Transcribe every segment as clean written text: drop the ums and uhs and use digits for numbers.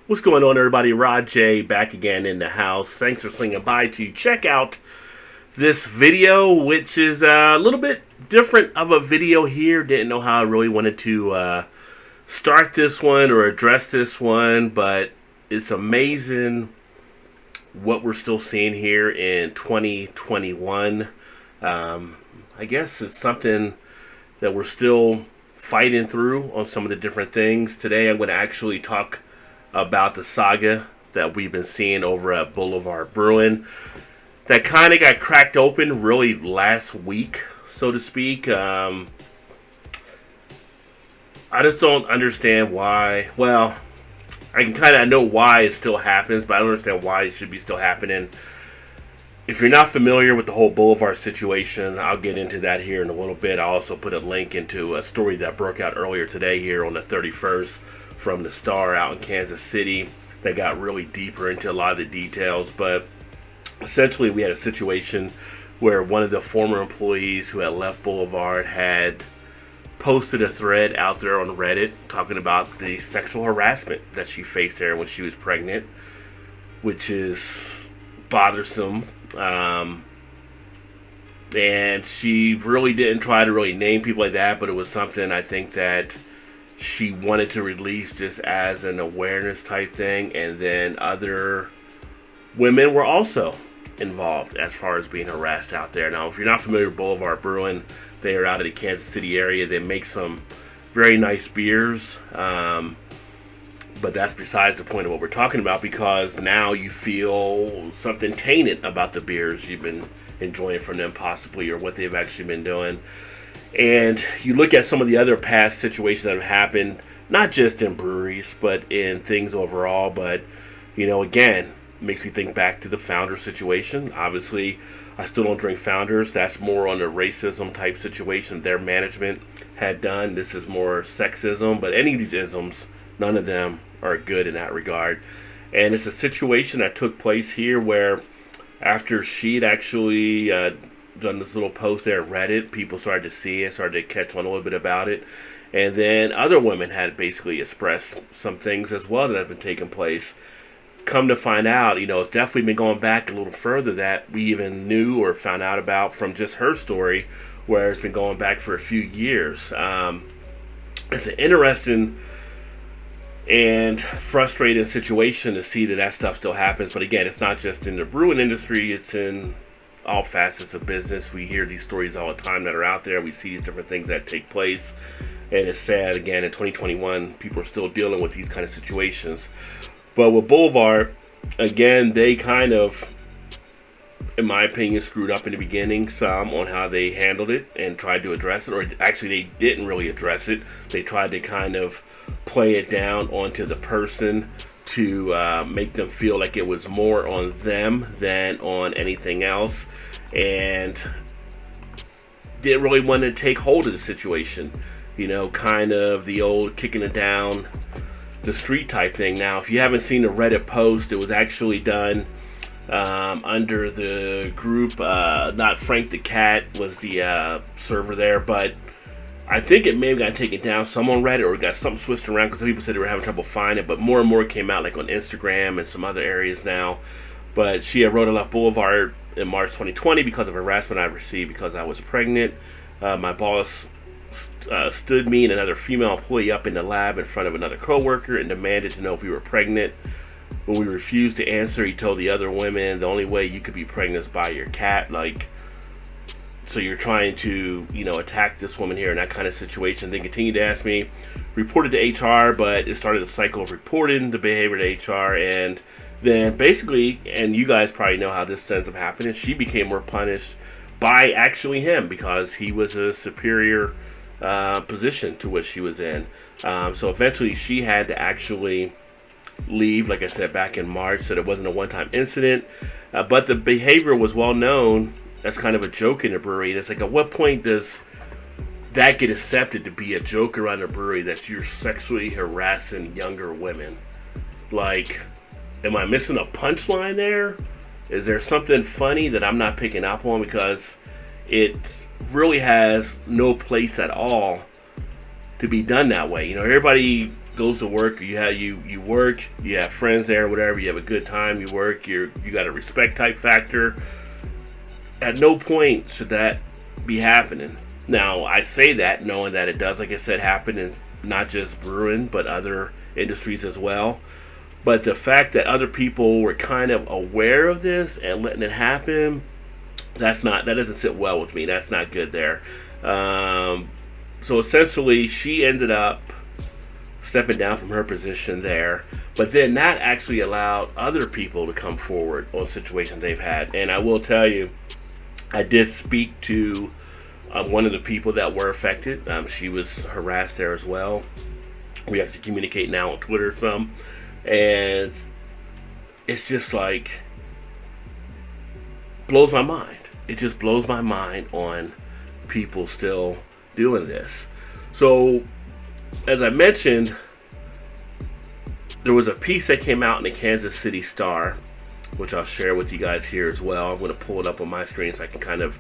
What's going on, everybody? Rod J back again in the house. Thanks for swinging by to check out this video, which is a little bit different of a video here. Didn't know how I really wanted to start this one or address this one, but it's amazing what we're still seeing here in 2021. I guess it's something that we're still fighting through on some of the different things. Today I'm going to actually talk about the saga that we've been seeing over at Boulevard Brewing that kind of got cracked open really last week, so to speak. I just don't understand why. Well, I can kind of know why it still happens, but I don't understand why it should be still happening. If you're not familiar with the whole Boulevard situation, I'll get into that here in a little bit. I'll also put a link into a story that broke out earlier today here on the 31st from the Star out in Kansas City that got really deeper into a lot of the details. But essentially we had a situation where one of the former employees who had left Boulevard had posted a thread out there on Reddit talking about the sexual harassment that she faced there when she was pregnant, which is bothersome. And she really didn't try to really name people like that, but it was something I think that she wanted to release just as an awareness type thing. And then other women were also involved as far as being harassed out there. Now, if you're not familiar with Boulevard Brewing, they are out of the Kansas City area. They make some very nice beers. But that's besides the point of what we're talking about, because now you feel something tainted about the beers you've been enjoying from them possibly, or what they've actually been doing. And you look at some of the other past situations that have happened, not just in breweries, but in things overall. But, you know, again, makes me think back to the Founder situation. Obviously, I still don't drink Founders. That's more on a racism type situation their management had done. This is more sexism, but any of these isms, none of them are good in that regard. And it's a situation that took place here where after she'd actually done this little post there at Reddit, people started to see it, started to catch on a little bit about it. And then other women had basically expressed some things as well that have been taking place. Come to find out, you know, it's definitely been going back a little further that we even knew or found out about from just her story, where it's been going back for a few years. It's an interesting and frustrating situation to see that stuff still happens. But again, it's not just in the brewing industry, it's in all facets of business. We hear these stories all the time that are out there. We see these different things that take place. And it's sad, again, in 2021, people are still dealing with these kind of situations. But with Boulevard, again, they kind of, in my opinion, screwed up in the beginning some on how they handled it and tried to address it. Or actually, they didn't really address it. They tried to kind of play it down onto the person to make them feel like it was more on them than on anything else. And didn't really want to take hold of the situation. You know, kind of the old kicking it down the street type thing. Now, if you haven't seen the Reddit post, it was actually done under the group, not Frank the Cat was the server there, but I think it may have got taken down some on Reddit or got something switched around because people said they were having trouble finding it, but more and more came out like on Instagram and some other areas now. But she had wrote and left Boulevard in March 2020 because of harassment I received because I was pregnant. My boss stood me and another female employee up in the lab in front of another coworker and demanded to know if we were pregnant. When we refused to answer, he told the other women the only way you could be pregnant is by your cat. Like, so you're trying to, you know, attack this woman here in that kind of situation. They continued to ask me, reported to HR, but it started a cycle of reporting the behavior to HR. And then basically, and you guys probably know how this ends up happening, she became more punished by actually him because he was a superior position to what she was in. So eventually she had to actually leave, like I said, back in March, so it wasn't a one-time incident. But the behavior was well known as kind of a joke in the brewery. And it's like, at what point does that get accepted to be a joke around a brewery that you're sexually harassing younger women? Like, am I missing a punchline there? Is there something funny that I'm not picking up on? Because it really has no place at all to be done that way. You know, everybody goes to work. You work. You have friends there, whatever. You have a good time. You work. You got a respect type factor. At no point should that be happening. Now, I say that knowing that it does, like I said, happen in not just brewing, but other industries as well. But the fact that other people were kind of aware of this and letting it happen, that doesn't sit well with me. That's not good there. So essentially, she ended up stepping down from her position there. But then that actually allowed other people to come forward on situations they've had. And I will tell you, I did speak to one of the people that were affected. She was harassed there as well. We actually communicate now on Twitter some. And it's just like, blows my mind. It just blows my mind on people still doing this. So, as I mentioned, there was a piece that came out in the Kansas City Star, which I'll share with you guys here as well. I'm going to pull it up on my screen so I can kind of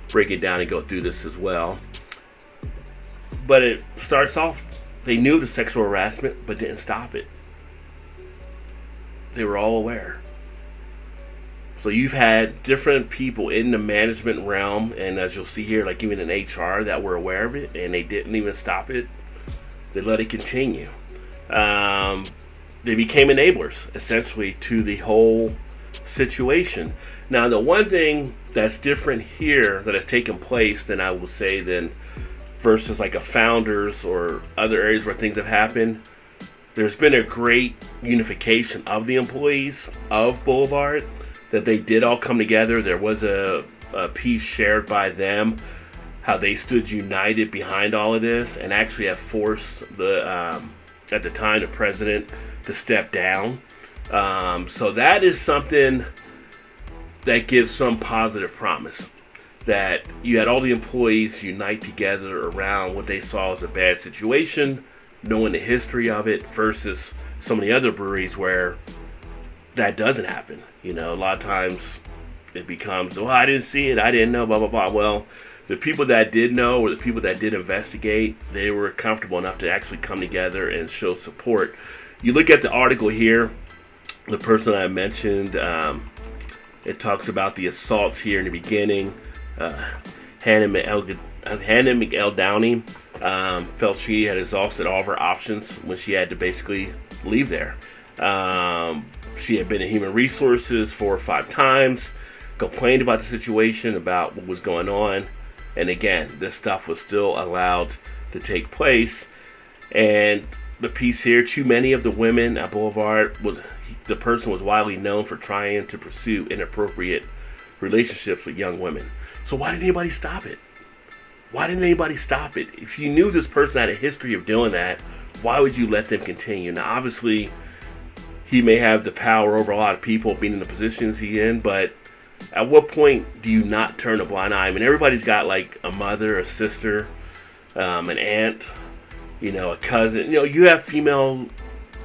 break it down and go through this as well. But it starts off, they knew the sexual harassment, but didn't stop it. They were all aware. So you've had different people in the management realm, and as you'll see here, like even in HR, that were aware of it, and they didn't even stop it. They let it continue. They became enablers, essentially, to the whole situation. Now, the one thing that's different here that has taken place than I will say than versus like a Founders or other areas where things have happened, there's been a great unification of the employees of Boulevard, that they did all come together. There was a piece shared by them, how they stood united behind all of this and actually have forced the, at the time, the president to step down. So that is something that gives some positive promise, that you had all the employees unite together around what they saw as a bad situation, knowing the history of it, versus so many other breweries where that doesn't happen. You know, a lot of times it becomes, well, I didn't see it, I didn't know, blah, blah, blah. Well, the people that did know, or the people that did investigate, they were comfortable enough to actually come together and show support. You look at the article here, the person I mentioned, it talks about the assaults here in the beginning. Hannah McEl Downey felt she had exhausted all of her options when she had to basically leave there. She had been in human resources 4 or 5 times, complained about the situation, about what was going on. And again, this stuff was still allowed to take place. And the piece here, too many of the women at Boulevard, the person was widely known for trying to pursue inappropriate relationships with young women. So why didn't anybody stop it? Why didn't anybody stop it? If you knew this person had a history of doing that, why would you let them continue? Now, obviously, he may have the power over a lot of people being in the positions he's in, but at what point do you not turn a blind eye? I mean, everybody's got like a mother, a sister, an aunt, a cousin. You have female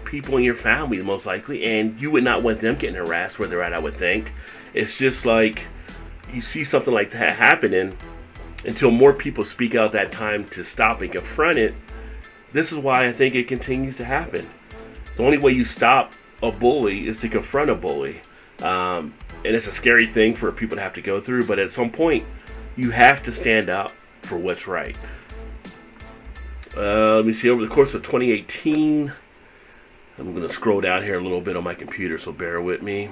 people in your family, most likely, and you would not want them getting harassed where they're at, I would think. It's just like you see something like that happening, until more people speak out that time to stop and confront it. This is why I think it continues to happen. The only way you stop a bully is to confront a bully. And it's a scary thing for people to have to go through, but at some point, you have to stand up for what's right. Let me see, over the course of 2018, I'm going to scroll down here a little bit on my computer, so bear with me.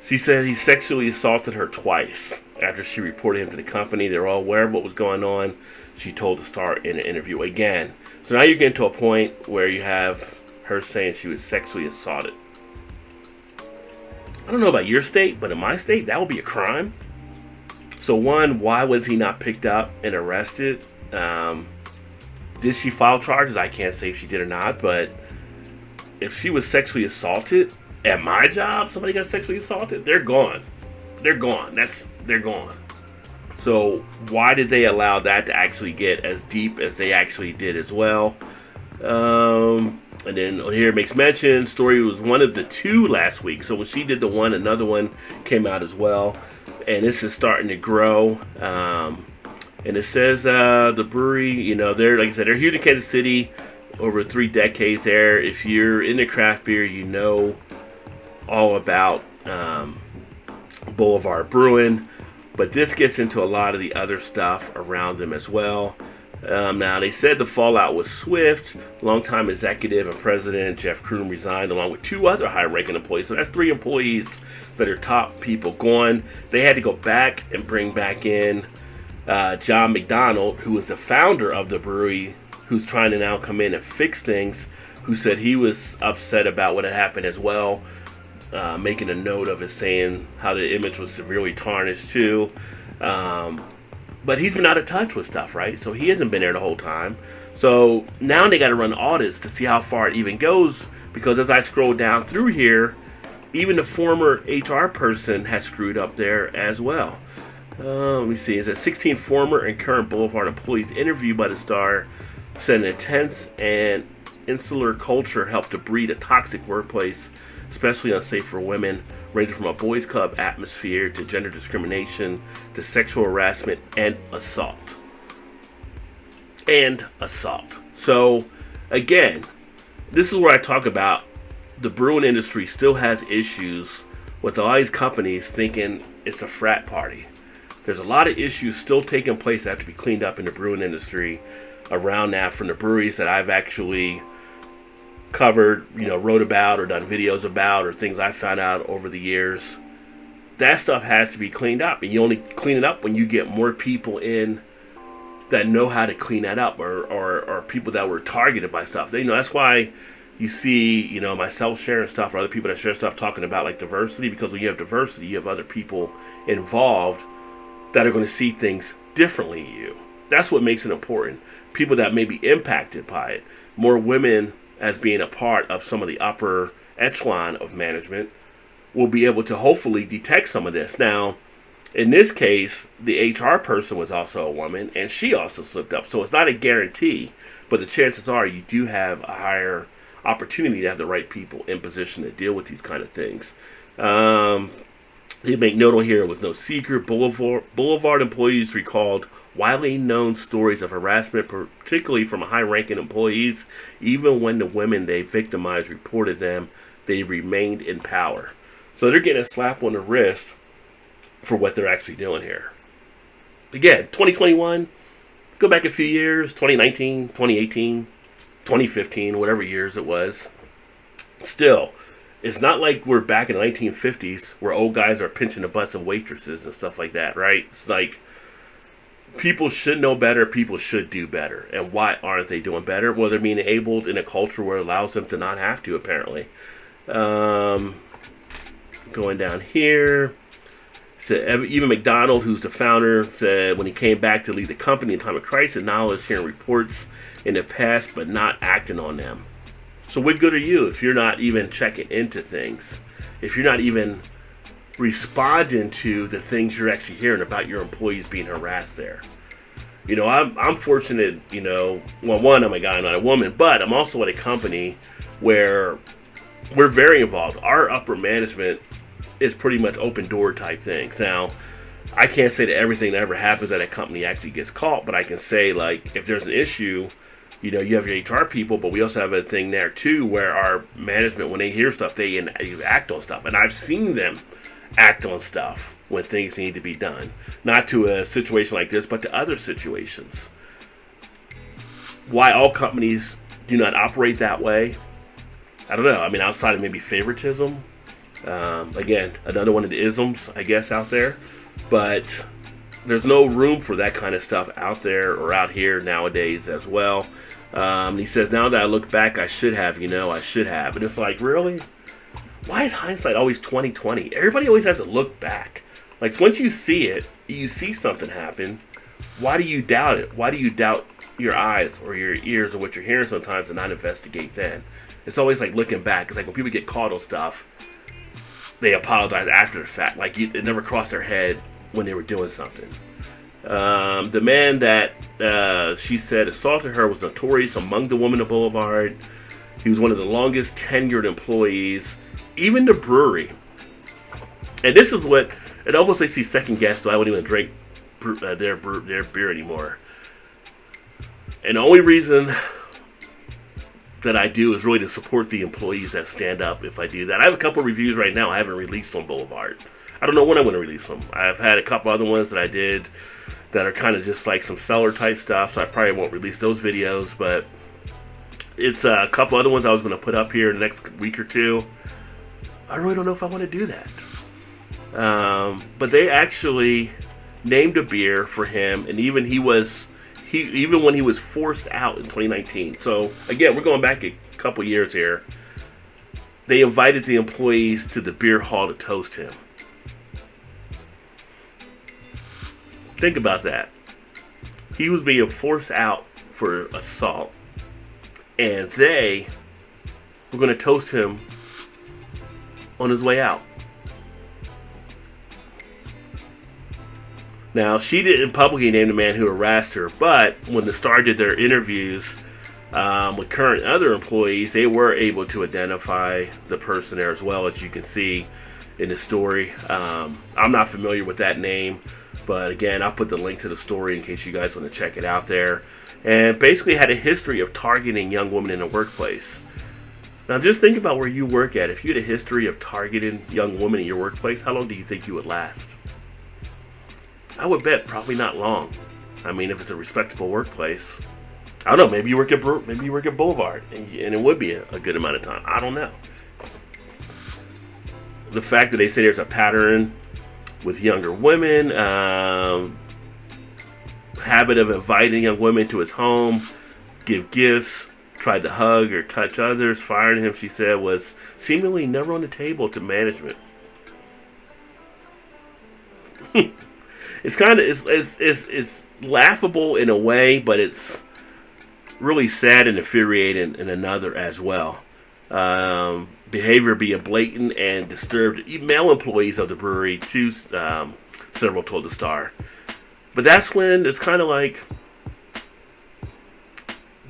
She said he sexually assaulted her twice. After she reported him to the company, they were all aware of what was going on. She told the Star in an interview again. So now you're getting to a point where you have her saying she was sexually assaulted. I don't know about your state, but in my state, that would be a crime. So one, why was he not picked up and arrested? Did she file charges? I can't say if she did or not, but if she was sexually assaulted at my job, somebody got sexually assaulted, they're gone. They're gone. They're gone. So why did they allow that to actually get as deep as they actually did as well? And then here it makes mention, Story was one of the 2 last week. So when she did the one, another one came out as well. And this is starting to grow. And it says the brewery, they're, like I said, they're huge in Kansas City, over 3 decades there. If you're into craft beer, you know all about Boulevard Brewing. But this gets into a lot of the other stuff around them as well. Now, they said the fallout was swift. Longtime executive and president Jeff Kroom resigned along with 2 other high-ranking employees. So that's 3 employees that are top people gone. They had to go back and bring back in John McDonald, who was the founder of the brewery, who's trying to now come in and fix things, who said he was upset about what had happened as well, making a note of it, saying how the image was severely tarnished too. But he's been out of touch with stuff, right? So he hasn't been there the whole time. So now they got to run audits to see how far it even goes, because as I scroll down through here, even the former HR person has screwed up there as well. Let me see. It says 16 former and current Boulevard employees interviewed by the Star said an intense and insular culture helped to breed a toxic workplace, especially unsafe for women, ranging from a boys' club atmosphere to gender discrimination to sexual harassment and assault. So, again, this is where I talk about the brewing industry still has issues with all these companies thinking it's a frat party. There's a lot of issues still taking place that have to be cleaned up in the brewing industry around that, from the breweries that I've actually covered, wrote about or done videos about, or things I found out over the years. That stuff has to be cleaned up, and you only clean it up when you get more people in that know how to clean that up, or people that were targeted by stuff. That's why you see, myself sharing stuff, or other people that share stuff talking about like diversity, because when you have diversity, you have other people involved that are going to see things differently than you. That's what makes it important. People that may be impacted by it. More women as being a part of some of the upper echelon of management will be able to hopefully detect some of this. Now, in this case, the HR person was also a woman, and she also slipped up. So it's not a guarantee, but the chances are you do have a higher opportunity to have the right people in position to deal with these kind of things. They make note on here, it was no secret. Boulevard employees recalled widely known stories of harassment, particularly from high-ranking employees. Even when the women they victimized reported them, they remained in power. So they're getting a slap on the wrist for what they're actually doing here. Again, 2021, go back a few years, 2019, 2018, 2015, whatever years it was. Still, it's not like we're back in the 1950s where old guys are pinching the butts of waitresses and stuff like that, right? It's like people should know better, people should do better. And why aren't they doing better? Well, they're being enabled in a culture where it allows them to not have to, apparently. Going down here, so even McDonald, who's the founder, said when he came back to lead the company in time of crisis, acknowledged hearing reports in the past but not acting on them. So what good are you if you're not even checking into things? If you're not even responding to the things you're actually hearing about your employees being harassed there? I'm fortunate, one, I'm a guy, not a woman, but I'm also at a company where we're very involved. Our upper management is pretty much open door type things. Now, I can't say that everything that ever happens at a company actually gets caught, but I can say, like, if there's an issue, you have your HR people, but we also have a thing there too where our management, when they hear stuff, they act on stuff. And I've seen them act on stuff when things need to be done. Not to a situation like this, but to other situations. Why all companies do not operate that way, I don't know. I mean, outside of maybe favoritism. Again, another one of the isms, I guess, out there. But there's no room for that kind of stuff out there or out here nowadays as well. He says, now that I look back, I should have. And it's like, really? Why is hindsight always 20/20? Everybody always has to look back. Like, once you see it, you see something happen, why do you doubt it? Why do you doubt your eyes or your ears or what you're hearing sometimes and not investigate then? It's always like looking back. It's like when people get caught on stuff, they apologize after the fact. Like, it never crossed their head when they were doing something. The man that she said assaulted her was notorious among the women of Boulevard. He was one of the longest tenured employees, even the brewery. And this is what, it almost makes me second guess, so I wouldn't even drink their beer anymore. And the only reason that I do is really to support the employees that stand up if I do that. I have a couple reviews right now I haven't released on Boulevard. I don't know when I'm going to release them. I've had a couple other ones that I did that are kind of just like some seller type stuff, so I probably won't release those videos, but it's a couple other ones I was going to put up here in the next week or two. I really don't know if I want to do that. But they actually named a beer for him, and even even when he was forced out in 2019. So again, we're going back a couple years here. They invited the employees to the beer hall to toast him. Think about that. He was being forced out for assault, and they were going to toast him on his way out. Now, she didn't publicly name the man who harassed her, but when the Star did their interviews with current other employees, they were able to identify the person there as well, as you can see in the story. I'm not familiar with that name, but again, I'll put the link to the story in case you guys want to check it out there. And basically had a history of targeting young women in the workplace. Now, just think about where you work at. If you had a history of targeting young women in your workplace, how long do you think you would last? I would bet probably not long. I mean, if it's a respectable workplace. I don't know, maybe you work at Boulevard, and it would be a good amount of time. I don't know. The fact that they say there's a pattern with younger women, habit of inviting young women to his home, give gifts, tried to hug or touch others, firing him, she said, was seemingly never on the table to management. It's kind of it's laughable in a way, but it's really sad and infuriating in another as well. Behavior being blatant and disturbed male employees of the brewery, too. Several told the Star. But that's when it's kind of like,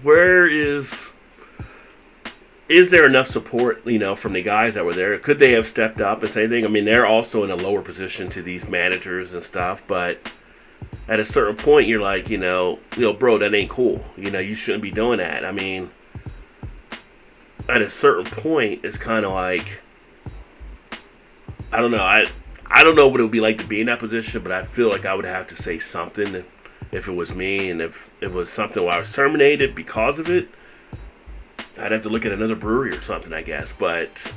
where is there enough support, from the guys that were there? Could they have stepped up and say anything? I mean, they're also in a lower position to these managers and stuff, but at a certain point, you're like, bro, that ain't cool. You shouldn't be doing that. I mean, at a certain point, it's kind of like, I don't know. I don't know what it would be like to be in that position, but I feel like I would have to say something if it was me, and if it was something where I was terminated because of it, I'd have to look at another brewery or something, I guess. But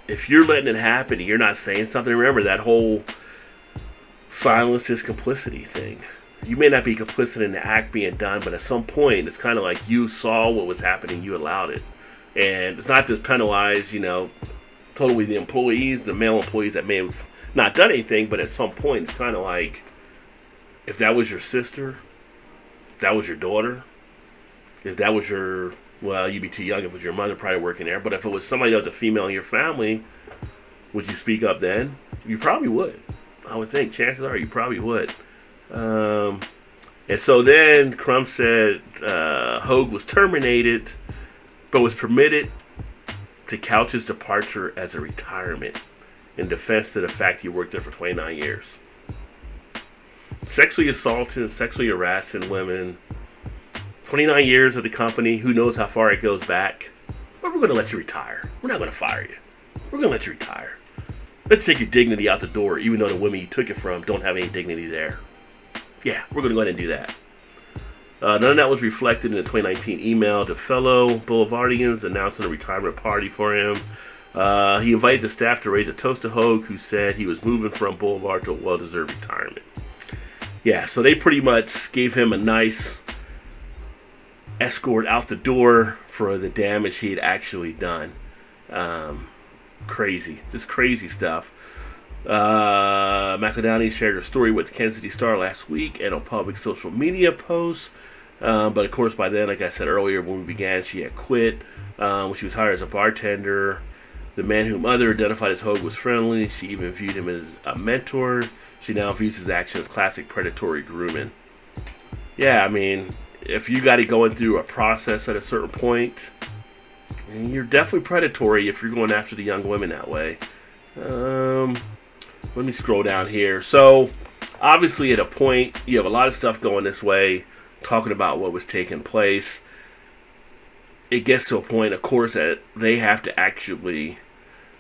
if you're letting it happen and you're not saying something, remember that whole silence is complicity thing. You may not be complicit in the act being done, but at some point, it's kind of like you saw what was happening, you allowed it. And it's not to penalize, totally the employees, the male employees that may have not done anything, but at some point, it's kind of like, if that was your sister, if that was your daughter, if that was you'd be too young if it was your mother probably working there, but if it was somebody that was a female in your family, would you speak up then? You probably would. I would think. Chances are you probably would. And so then Crumb said Hogue was terminated, but was permitted to couch his departure as a retirement in defense to the fact he worked there for 29 years. Sexually assaulting, sexually harassing women. 29 years of the company. Who knows how far it goes back. But we're going to let you retire. We're not going to fire you. We're going to let you retire. Let's take your dignity out the door, even though the women you took it from don't have any dignity there. Yeah, we're going to go ahead and do that. None of that was reflected in the 2019 email to fellow Boulevardians announcing a retirement party for him. He invited the staff to raise a toast to Hogue, who said he was moving from Boulevard to a well-deserved retirement. Yeah, so they pretty much gave him a nice escort out the door for the damage he had actually done. Crazy. Just crazy stuff. McEldowney shared her story with the Kansas City Star last week and on public social media posts. But of course, by then, like I said earlier, when we began, she had quit. When she was hired as a bartender, the man whom other identified as Hogue was friendly. She even viewed him as a mentor. She now views his actions as classic predatory grooming. Yeah, I mean, if you got it going through a process at a certain point, you're definitely predatory if you're going after the young women that way. Let me scroll down here. So, obviously at a point, you have a lot of stuff going this way, talking about what was taking place. It gets to a point, of course, that they have to actually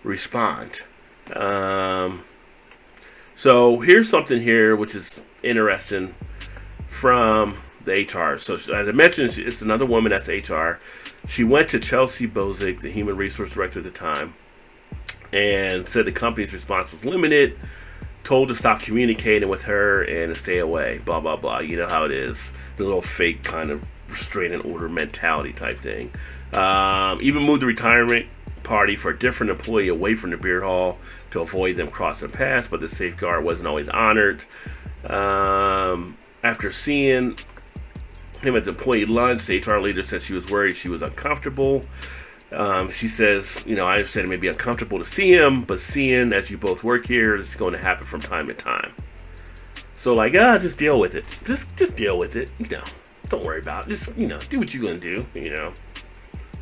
respond. So here's something here which is interesting from the HR. So as I mentioned, it's another woman that's HR. She went to Chelsea Bozick, the human resource director at the time, and said the company's response was limited, told to stop communicating with her and to stay away, blah, blah, blah. You know how it is. The little fake kind of restraining order mentality type thing. Even moved the retirement party for a different employee away from the beer hall to avoid them crossing paths, but the safeguard wasn't always honored. After seeing him at the employee lunch, the HR leader said she was worried she was uncomfortable. She says, I understand it may be uncomfortable to see him, but seeing as you both work here, this is going to happen from time to time. So just deal with it. Just deal with it. Don't worry about it. Just, do what you're going to do,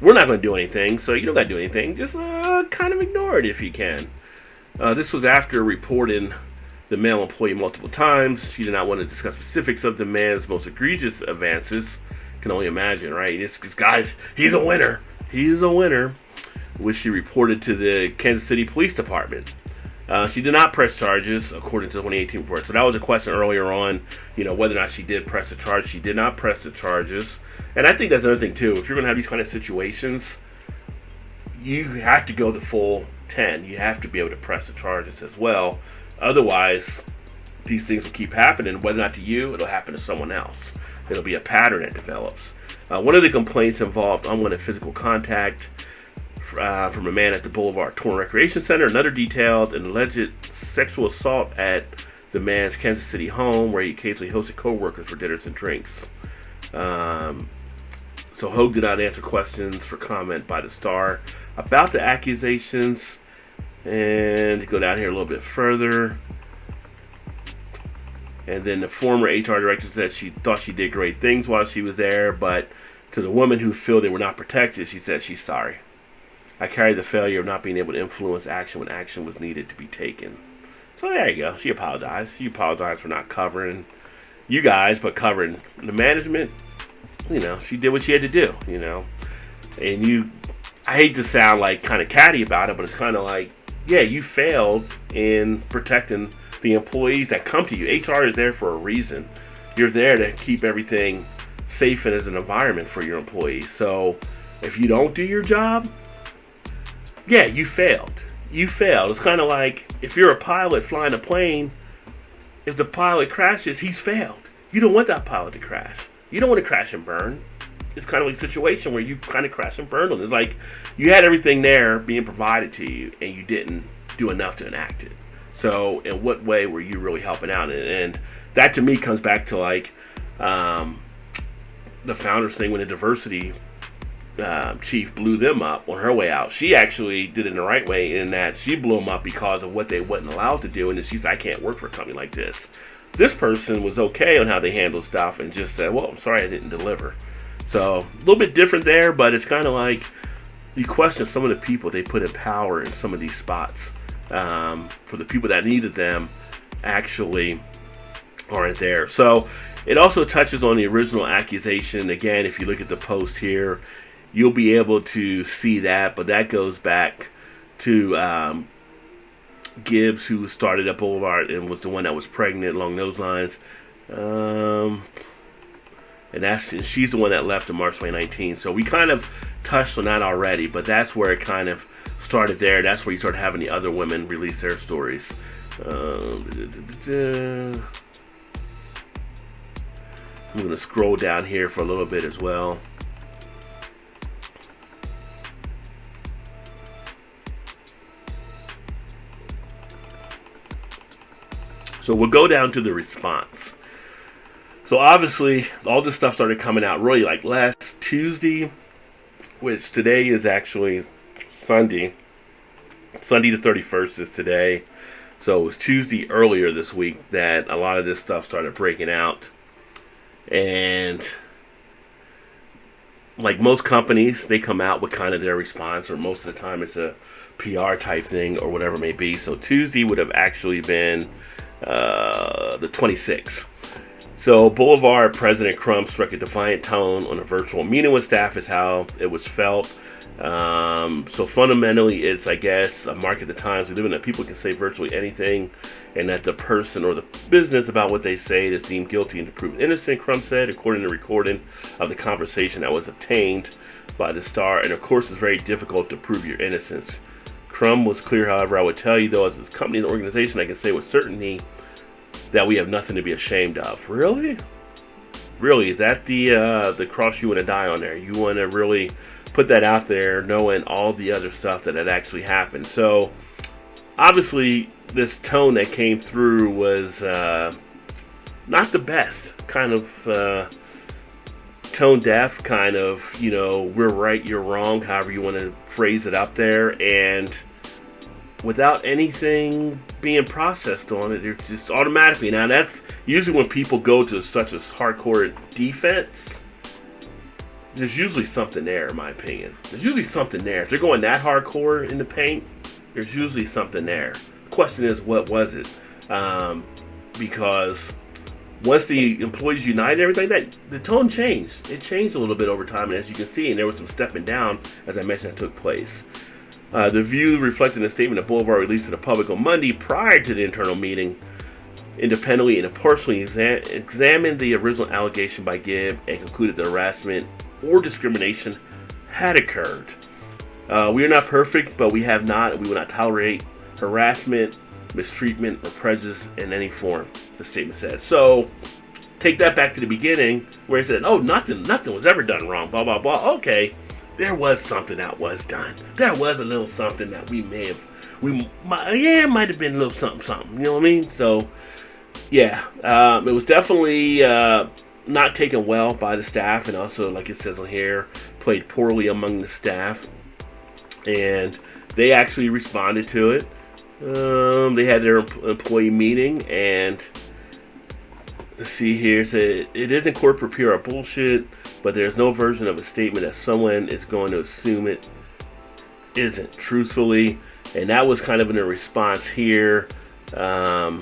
We're not going to do anything, so you don't got to do anything. Just kind of ignore it if you can. This was after reporting the male employee multiple times. She did not want to discuss specifics of the man's most egregious advances. Can only imagine, right? This guy's, he's a winner. He's a winner, which she reported to the Kansas City Police Department. She did not press charges, according to the 2018 report. So that was a question earlier on, whether or not she did press the charge. She did not press the charges. And I think that's another thing, too. If you're going to have these kind of situations, you have to go the full 10. You have to be able to press the charges as well. Otherwise, these things will keep happening. Whether or not to you, it'll happen to someone else. It'll be a pattern that develops. One of the complaints involved unwanted physical contact from a man at the Boulevard Torn Recreation Center. Another detailed an alleged sexual assault at the man's Kansas City home, where he occasionally hosted co-workers for dinners and drinks. So Hogue did not answer questions for comment by the Star about the accusations. And to go down here a little bit further. And then the former HR director said she thought she did great things while she was there, but to the woman who feel they were not protected, she said she's sorry. I carried the failure of not being able to influence action when action was needed to be taken. So there you go. She apologized. She apologized for not covering you guys, but covering the management. She did what she had to do, And I hate to sound kind of catty about it, but it's kind of yeah, you failed in protecting the employees that come to you. HR is there for a reason. You're there to keep everything safe and as an environment for your employees. So if you don't do your job, yeah, you failed. You failed. It's kind of if you're a pilot flying a plane, if the pilot crashes, he's failed. You don't want that pilot to crash. You don't want to crash and burn. It's kind of a situation where you kind of crash and burn on. It's you had everything there being provided to you, and you didn't do enough to enact it. So in what way were you really helping out? And that to me comes back to the founders thing when the diversity chief blew them up on her way out. She actually did it in the right way in that she blew them up because of what they wasn't allowed to do. And then she said, I can't work for a company like this. This person was okay on how they handled stuff and just said, well, I'm sorry I didn't deliver. So a little bit different there, but it's kind of you question some of the people they put in power in some of these spots. For the people that needed them actually aren't there. So it also touches on the original accusation. Again, if you look at the post here, you'll be able to see that, but that goes back to Gibbs, who started at Boulevard and was the one that was pregnant along those lines. And she's the one that left in March 2019. So we kind of touched on that already, but that's where it kind of started there. That's where you start having the other women release their stories. I'm going to scroll down here for a little bit as well. So we'll go down to the response. So obviously, all this stuff started coming out really last Tuesday, which today is actually Sunday. Sunday the 31st is today. So it was Tuesday earlier this week that a lot of this stuff started breaking out. And like most companies, they come out with kind of their response, or most of the time it's a PR type thing or whatever it may be. So Tuesday would have actually been the 26th. So Boulevard President Crumb struck a defiant tone on a virtual meeting with staff is how it was felt. So fundamentally, it's, I guess, a mark of the times we live in that people can say virtually anything, and that the person or the business about what they say is deemed guilty and proved innocent, Crumb said, according to the recording of the conversation that was obtained by the Star. And of course, it's very difficult to prove your innocence. Crumb was clear, however, I would tell you, though, as this company and organization, I can say with certainty that we have nothing to be ashamed of. Really? Really? Is that the cross you want to die on there? You want to really put that out there knowing all the other stuff that had actually happened. So obviously this tone that came through was not the best. Kind of tone deaf, kind of, we're right, you're wrong, however you want to phrase it up there, and without anything being processed on it, it's just automatically. Now that's usually when people go to such a hardcore defense, there's usually something there, in my opinion. There's usually something there. If they're going that hardcore in the paint, there's usually something there. The question is, what was it? Because once the employees united and everything, that the tone changed. It changed a little bit over time, and as you can see, and there was some stepping down, as I mentioned, that took place. The View reflected in a statement that Boulevard released to the public on Monday prior to the internal meeting, independently and impartially examined the original allegation by Gibb and concluded that harassment or discrimination had occurred. We are not perfect, but we have not and we will not tolerate harassment, mistreatment, or prejudice in any form, the statement said. So, take that back to the beginning where it said, oh, nothing was ever done wrong, blah, blah, blah. Okay, there was something that was done. There was a little something that it might have been a little something, you know what I mean? So, yeah, it was definitely not taken well by the staff, and also, like it says on here, played poorly among the staff. And they actually responded to it. They had their employee meeting, and let's see here, it said, it isn't corporate PR bullshit, but there's no version of a statement that someone is going to assume it isn't, truthfully. And that was kind of in a response here, where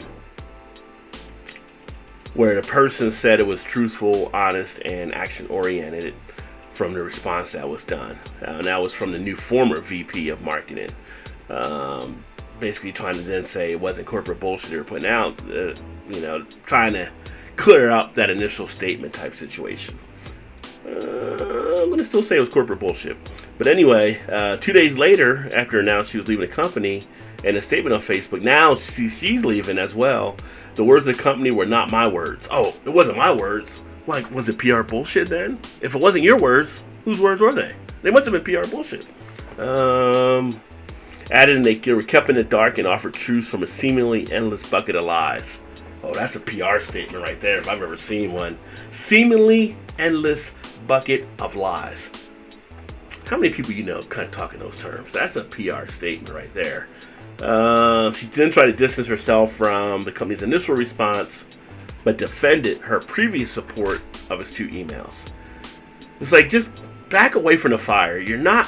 the person said it was truthful, honest, and action-oriented from the response that was done. And that was from the new former VP of marketing. Basically trying to then say it wasn't corporate bullshit they were putting out, trying to clear up that initial statement type situation. I'm going to still say it was corporate bullshit. But anyway, 2 days later, after announced she was leaving the company, and a statement on Facebook, now she's leaving as well. The words of the company were not my words. Oh, it wasn't my words. Like, was it PR bullshit then? If it wasn't your words, whose words were they? They must have been PR bullshit. Added, they were kept in the dark and offered truths from a seemingly endless bucket of lies. Oh, that's a PR statement right there, if I've ever seen one. Seemingly endless bucket of lies. How many people kind of talk in those terms? That's a PR statement right there. She then tried to distance herself from the company's initial response, but defended her previous support of his 2 emails. It's like, just back away from the fire. You're not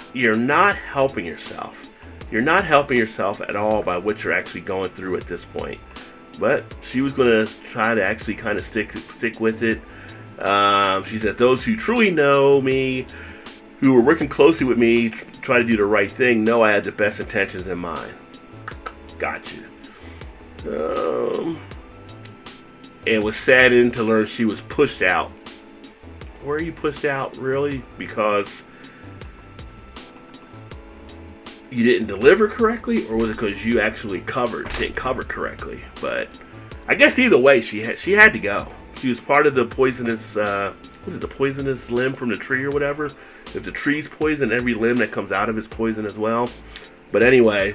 helping yourself. You're not helping yourself at all by what you're actually going through at this point. But she was going to try to actually kind of stick with it. She said, those who truly know me, who were working closely with me, try to do the right thing, know I had the best intentions in mind. Got you. And was saddened to learn she was pushed out. Were you pushed out, really? Because you didn't deliver correctly, or was it because you actually didn't cover correctly? But I guess either way, she had to go. She was part of the poisonous, was it the poisonous limb from the tree or whatever? If the tree's poison, every limb that comes out of it's poison as well. But anyway,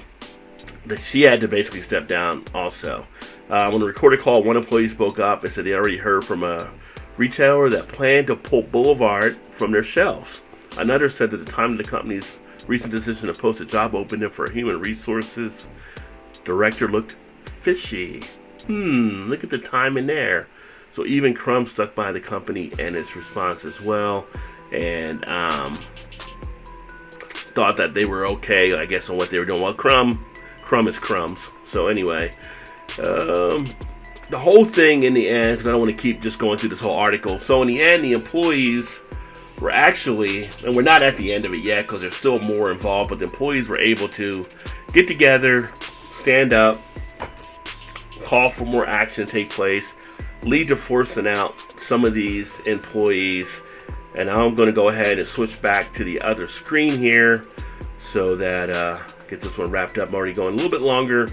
she had to basically step down also. On the recorded call, one employee spoke up and said they already heard from a retailer that planned to pull Boulevard from their shelves. Another said that at the time of the company's recent decision to post a job opening for a human resources director looked fishy. Look at the time in there. So even Crumb stuck by the company and its response as well, and thought that they were okay, I guess, on what they were doing. Well, Crumb is crumbs. So anyway, the whole thing in the end, because I don't want to keep just going through this whole article. So in the end, the employees were actually, and we're not at the end of it yet because there's still more involved, but the employees were able to get together, stand up, call for more action to take place, lead to forcing out some of these employees. And now I'm going to go ahead and switch back to the other screen here so that get this one wrapped up. I'm already going a little bit longer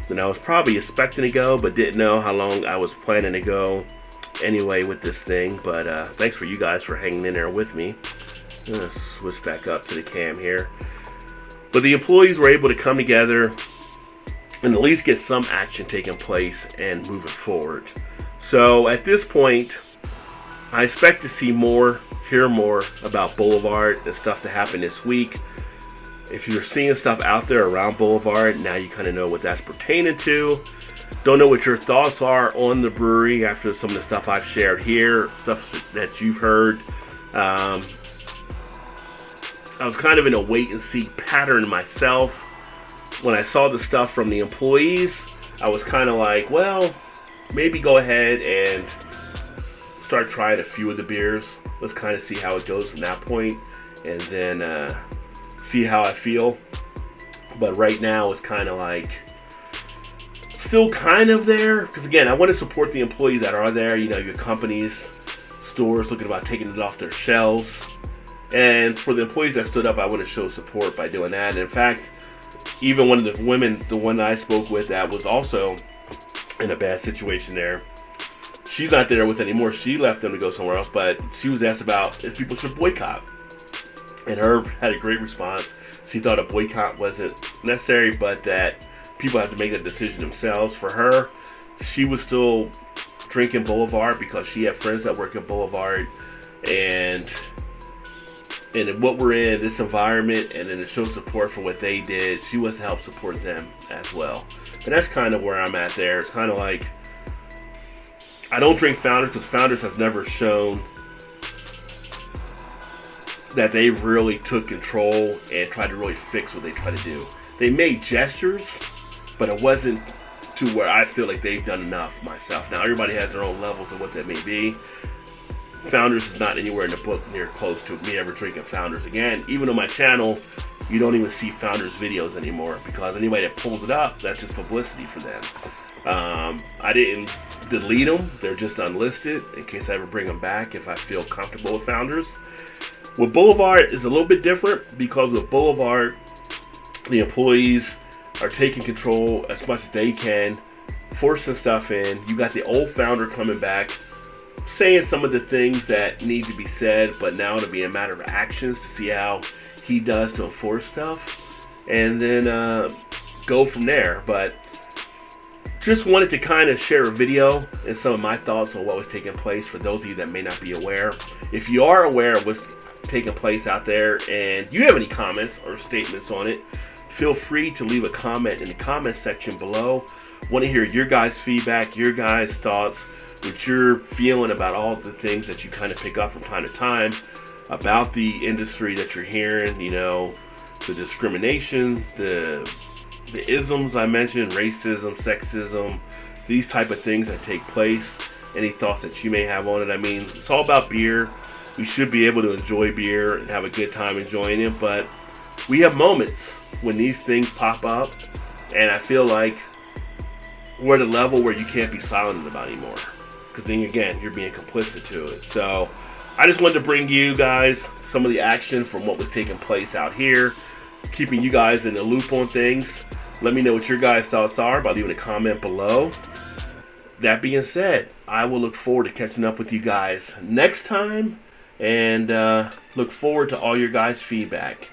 than I was probably expecting to go, but didn't know how long I was planning to go anyway with this thing. But thanks for you guys for hanging in there with me. I'm going to switch back up to the cam here. But the employees were able to come together and at least get some action taking place and moving forward. So at this point, I expect to see more, hear more about Boulevard and stuff to happen this week. If you're seeing stuff out there around Boulevard, now you kind of know what that's pertaining to. Don't know what your thoughts are on the brewery after some of the stuff I've shared here, stuff that you've heard. I was kind of in a wait-and-see pattern myself. When I saw the stuff from the employees, I was kind of like, well, maybe go ahead and start trying a few of the beers. Let's kind of see how it goes from that point, and then see how I feel. But right now, it's kind of like still kind of there, because again, I want to support the employees that are there. You know, your companies, stores looking about taking it off their shelves. And for the employees that stood up, I want to show support by doing that. And in fact, even one of the women, the one that I spoke with that was also in a bad situation there, she's not there with anymore. She left them to go somewhere else, but she was asked about if people should boycott. And her had a great response. She thought a boycott wasn't necessary, but that people have to make that decision themselves. For her, she was still drinking Boulevard because she had friends that work at Boulevard, and in what we're in, this environment, and then to show support for what they did, she wants to help support them as well. And that's kind of where I'm at there. It's kind of like, I don't drink Founders because Founders has never shown that they really took control and tried to really fix what they try to do. They made gestures, but it wasn't to where I feel like they've done enough myself. Now, everybody has their own levels of what that may be. Founders is not anywhere in the book near close to me ever drinking Founders again. Even on my channel, you don't even see Founders videos anymore, because anybody that pulls it up, that's just publicity for them. I didn't delete them. They're just unlisted in case I ever bring them back if I feel comfortable with Founders. With Boulevard is a little bit different, because with Boulevard, the employees are taking control as much as they can, forcing stuff in. You got the old founder coming back, saying some of the things that need to be said, but now it'll be a matter of actions to see how he does to enforce stuff, and then go from there. But just wanted to kind of share a video and some of my thoughts on what was taking place for those of you that may not be aware. If you are aware of what's taking place out there and you have any comments or statements on it, feel free to leave a comment in the comment section below. Want to hear your guys' feedback, your guys' thoughts, what you're feeling about all the things that you kind of pick up from time to time about the industry that you're hearing, you know, the discrimination, the isms I mentioned, racism, sexism, these type of things that take place. Any thoughts that you may have on it? I mean, it's all about beer. We should be able to enjoy beer and have a good time enjoying it, but we have moments when these things pop up, and I feel like we're at a level where you can't be silent about it anymore, because then again, you're being complicit to it. So I just wanted to bring you guys some of the action from what was taking place out here, keeping you guys in the loop on things. Let me know what your guys' thoughts are by leaving a comment below. That being said, I will look forward to catching up with you guys next time, and look forward to all your guys' feedback.